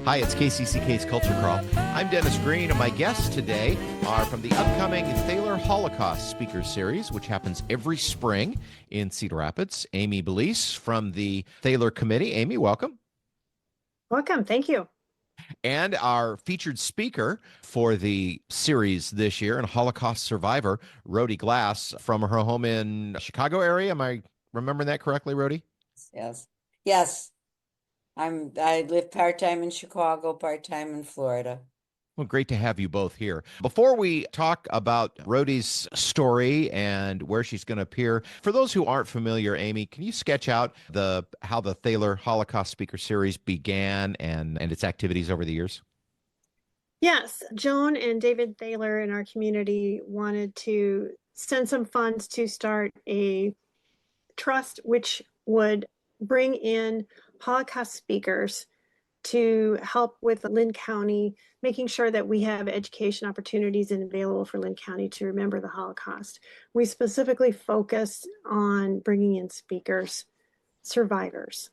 Hi, it's KCCK's Culture Crawl. I'm Dennis Green, and my guests today are from the upcoming Thaler Holocaust Speaker Series, which happens every spring in Cedar Rapids. Amy Belice from the Thaler Committee. Amy, welcome. Welcome. Thank you. And our featured speaker for the series this year, and Holocaust survivor, Rodi Glass, from her home in Chicago area. Am I remembering that correctly, Rodi? Yes. Yes. I live part-time in Chicago, part-time in Florida. Well, great to have you both here. Before we talk about Rodi's story and where she's going to appear, for those who aren't familiar, Amy, can you sketch out how the Thaler Holocaust Speaker Series began and its activities over the years? Yes, Joan and David Thaler in our community wanted to send some funds to start a trust which would bring in Holocaust speakers to help with Linn County, making sure that we have education opportunities and available for Linn County to remember the Holocaust. We specifically focused on bringing in speakers, survivors.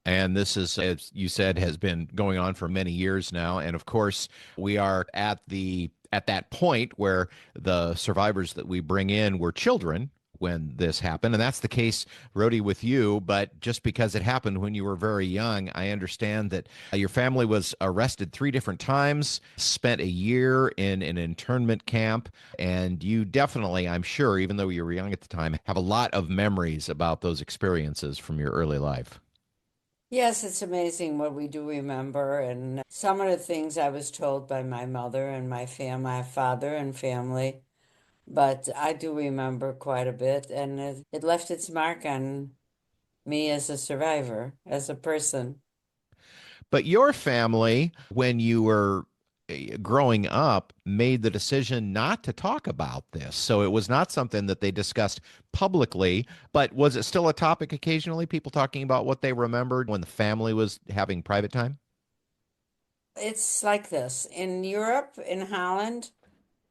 And this is, as you said, has been going on for many years now. And of course, we are at that point where the survivors that we bring in were children when this happened. And that's the case, Rodi, with you. But just because it happened when you were very young, I understand that your family was arrested 3 different times, spent a year in an internment camp. And you definitely, I'm sure, even though you were young at the time, have a lot of memories about those experiences from your early life. Yes, it's amazing what we do remember. And some of the things I was told by my mother and my father and family, but I do remember quite a bit. And it left its mark on me as a survivor, as a person. But your family, when you were growing up, made the decision not to talk about this. So it was not something that they discussed publicly, but was it still a topic occasionally, people talking about what they remembered when the family was having private time? It's like this. In Europe, in Holland,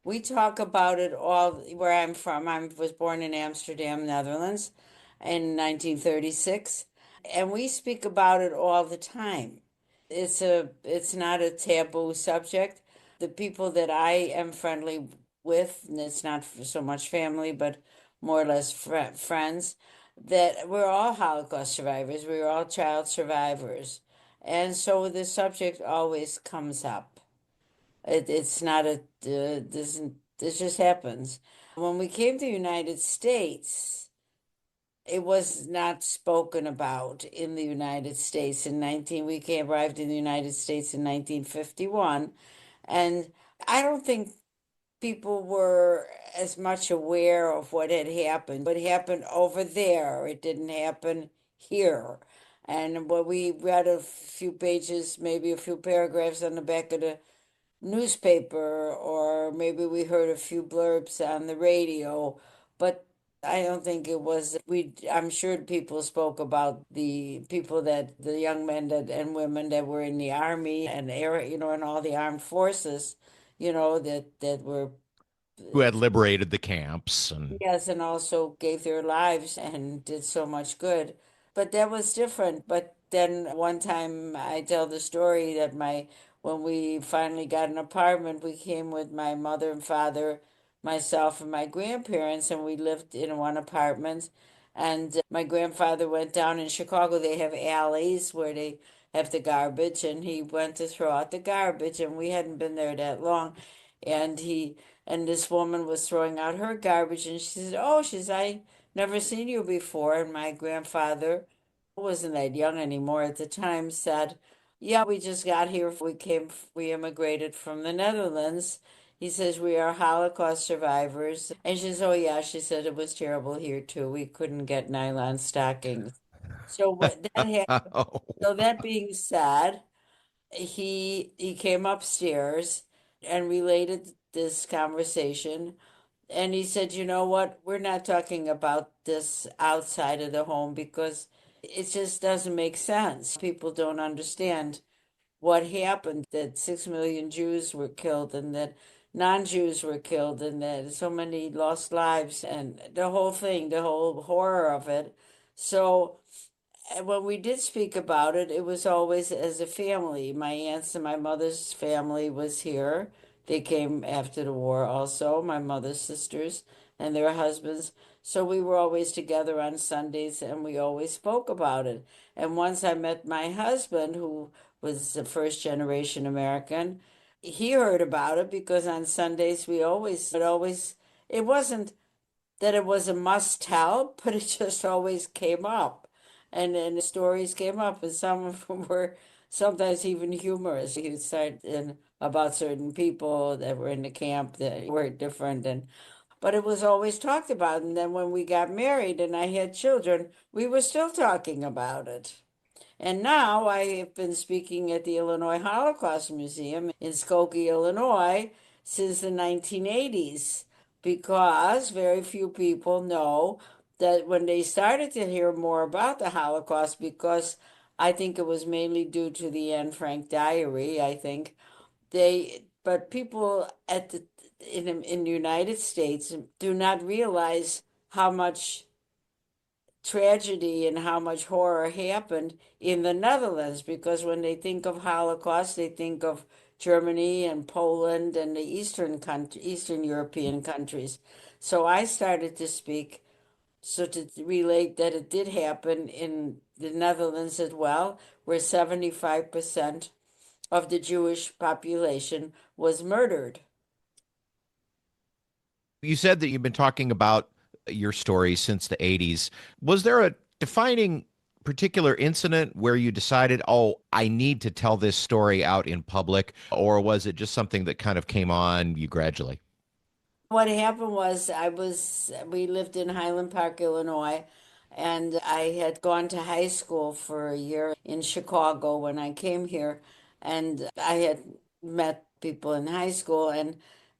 we talk about it all where I'm from. I was born in Amsterdam, Netherlands in 1936, and we speak about it all the time. It's not a taboo subject. The people that I am friendly with, and it's not so much family, but more or less friends, that we're all Holocaust survivors. We're all child survivors. And so the subject always comes up. It's not this just happens. When we came to the United States, it was not spoken about in the United States we arrived in the United States in 1951, and I don't think people were as much aware of what had happened. What happened over there, it didn't happen here. And what we read a few pages, maybe a few paragraphs on the back of the newspaper, or maybe we heard a few blurbs on the radio, but I don't think it was I'm sure people spoke about the people the young men and women that were in the army and air, and all the armed forces, that were, Who had liberated the camps and yes, and also gave their lives and did so much good. But that was different. But then one time I tell the story that when we finally got an apartment, we came with my mother and father, myself and my grandparents, and we lived in one apartment. And my grandfather went down in Chicago. They have alleys where they have the garbage, and he went to throw out the garbage, and we hadn't been there that long. And this woman was throwing out her garbage, and she said, "Oh, I never seen you before." And my grandfather, who wasn't that young anymore at the time, said, "Yeah, we just got here. We immigrated from the Netherlands." He says, "We are Holocaust survivors." And she says, "Oh, yeah," she said, "it was terrible here too. We couldn't get nylon stockings." So what that happened. So that being said, he came upstairs and related this conversation, and he said, "You know what, we're not talking about this outside of the home because it just doesn't make sense. People don't understand what happened, that 6 million Jews were killed and that non-Jews were killed and that so many lost lives and the whole thing, the whole horror of it." So when we did speak about it, it was always as a family. My aunts and my mother's family was here. They came after the war also, my mother's sisters and their husbands. So we were always together on Sundays and we always spoke about it. And once I met my husband, who was a first generation American, he heard about it because on Sundays it wasn't that it was a must tell, but it just always came up. And then stories came up, and some of them were sometimes even humorous. He would start in about certain people that were in the camp that were different, and but it was always talked about. And then when we got married and I had children, we were still talking about it. And now I have been speaking at the Illinois Holocaust Museum in Skokie, Illinois, since the 1980s, because very few people know that when they started to hear more about the Holocaust, because I think it was mainly due to the Anne Frank diary, I think but people in the United States do not realize how much tragedy and how much horror happened in the Netherlands, because when they think of Holocaust, they think of Germany and Poland and the Eastern European countries. So I started to speak so to relate that it did happen in the Netherlands as well, where 75% of the Jewish population was murdered. You said that you've been talking about your story since the 80s. Was there a defining particular incident where you decided, oh, I need to tell this story out in public? Or was it just something that kind of came on you gradually? What happened was we lived in Highland Park, Illinois, and I had gone to high school for a year in Chicago when I came here, and I had met people in high school. And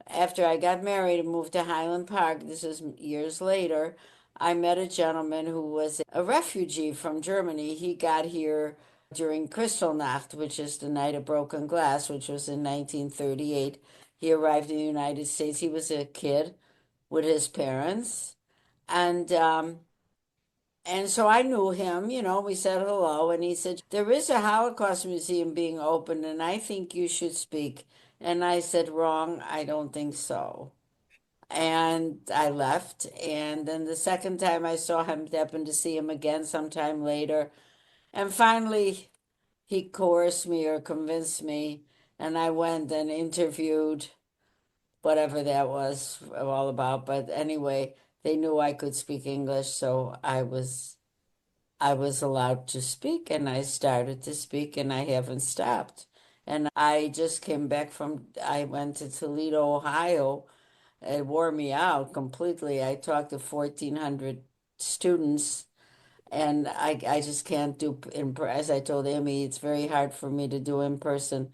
after I got married and moved to Highland Park, this was years later, I met a gentleman who was a refugee from Germany. He got here during Kristallnacht, which is the night of broken glass, which was in 1938. He arrived in the United States. He was a kid with his parents, and so I knew him. We said hello, and he said there is a Holocaust museum being opened, and I think you should speak. And I said, wrong. I don't think so. And I left. And then the second time I saw him, happened to see him again sometime later. And finally, he coerced me or convinced me, and I went and interviewed whatever that was all about. But anyway, they knew I could speak English, so I was allowed to speak, and I started to speak, and I haven't stopped. And I just came back I went to Toledo, Ohio. It wore me out completely. I talked to 1,400 students, and I just can't do as I told Amy, it's very hard for me to do in person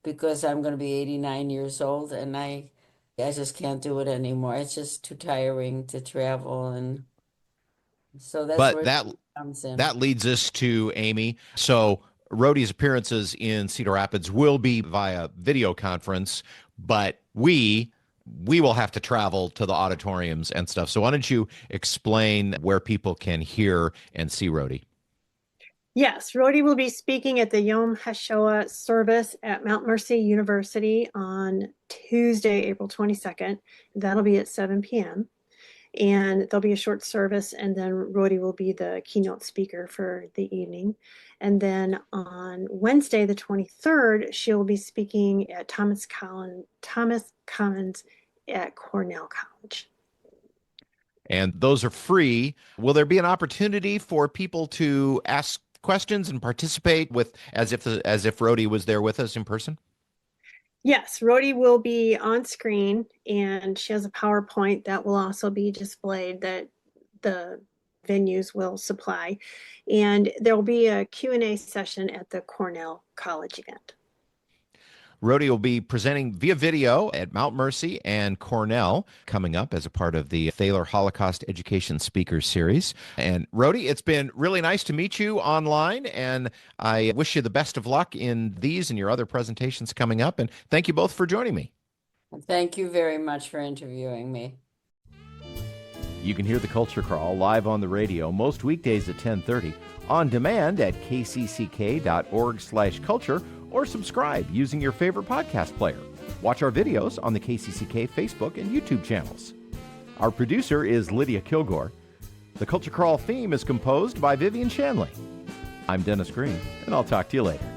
because I'm going to be 89 years old, and I just can't do it anymore. It's just too tiring to travel, and so that's But where it that comes in. that leads us to Amy. So Rodi's appearances in Cedar Rapids will be via video conference, but we will have to travel to the auditoriums and stuff. So why don't you explain where people can hear and see Rodi? Yes, Rodi will be speaking at the Yom HaShoah service at Mount Mercy University on Tuesday, April 22nd. That'll be at 7 p.m. And there'll be a short service, and then Rodi will be the keynote speaker for the evening. And then on Wednesday, the 23rd, she'll be speaking at Thomas Commons at Cornell College. And those are free. Will there be an opportunity for people to ask questions and participate with as if Rodi was there with us in person? Yes, Rodi will be on screen, and she has a PowerPoint that will also be displayed that the venues will supply. And there will be a Q&A session at the Cornell College event. Rodi will be presenting via video at Mount Mercy and Cornell coming up as a part of the Thaler Holocaust Education Speakers Series. And Rodi, it's been really nice to meet you online, and I wish you the best of luck in these and your other presentations coming up. And thank you both for joining me. Thank you very much for interviewing me. You can hear the Culture Crawl live on the radio most weekdays at 10:30, on demand at kcck.org/culture, or subscribe using your favorite podcast player. Watch our videos on the KCCK Facebook and YouTube channels. Our producer is Lydia Kilgore. The Culture Crawl theme is composed by Vivian Shanley. I'm Dennis Green, and I'll talk to you later.